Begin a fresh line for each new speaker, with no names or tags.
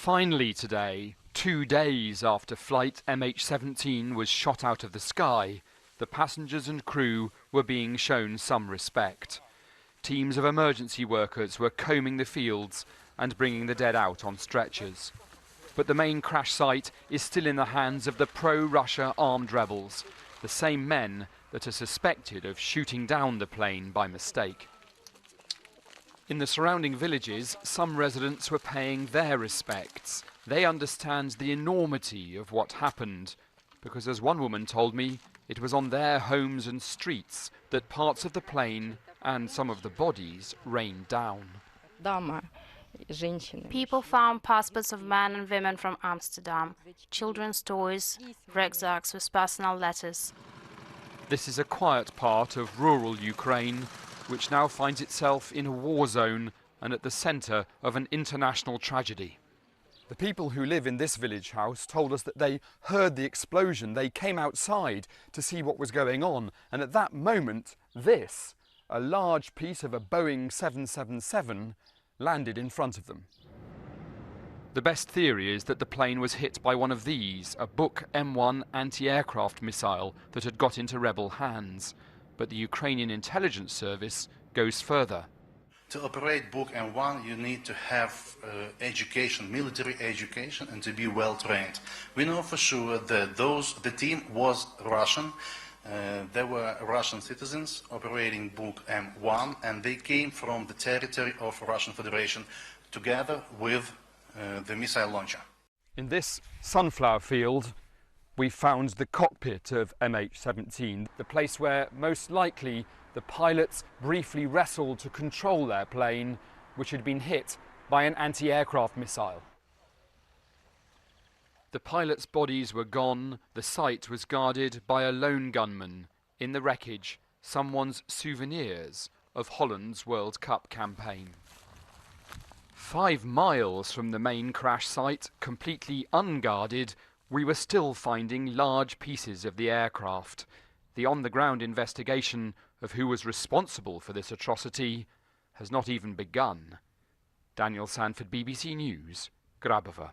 Finally today, 2 days after flight MH17 was shot out of the sky, the passengers and crew were being shown some respect. Teams of emergency workers were combing the fields and bringing the dead out on stretchers. But the main crash site is still in the hands of the pro-Russia armed rebels, the same men that are suspected of shooting down the plane by mistake. In the surrounding villages, some residents were paying their respects. They understand the enormity of what happened, because as one woman told me, it was on their homes and streets that parts of the plane and some of the bodies rained down.
People found passports of men and women from Amsterdam, children's toys, rucksacks with personal letters.
This is a quiet part of rural Ukraine, which now finds itself in a war zone and at the centre of an international tragedy. The people who live in this village house told us that they heard the explosion. They came outside to see what was going on, and at that moment, this, a large piece of a Boeing 777, landed in front of them. The best theory is that the plane was hit by one of these, a Buk M1 anti-aircraft missile that had got into rebel hands. But the Ukrainian intelligence service goes further.
To operate Buk M1, you need to have education, military education, and to be well trained. We know for sure that the team was Russian. There were Russian citizens operating Buk M1, and they came from the territory of Russian Federation together with the missile launcher.
In this sunflower field, we found the cockpit of MH17, the place where most likely the pilots briefly wrestled to control their plane, which had been hit by an anti-aircraft missile. The pilots' bodies were gone, the site was guarded by a lone gunman. In the wreckage, someone's souvenirs of Holland's World Cup campaign. 5 miles from the main crash site, completely unguarded, we were still finding large pieces of the aircraft. The on-the-ground investigation of who was responsible for this atrocity has not even begun. Daniel Sandford, BBC News, Grabove.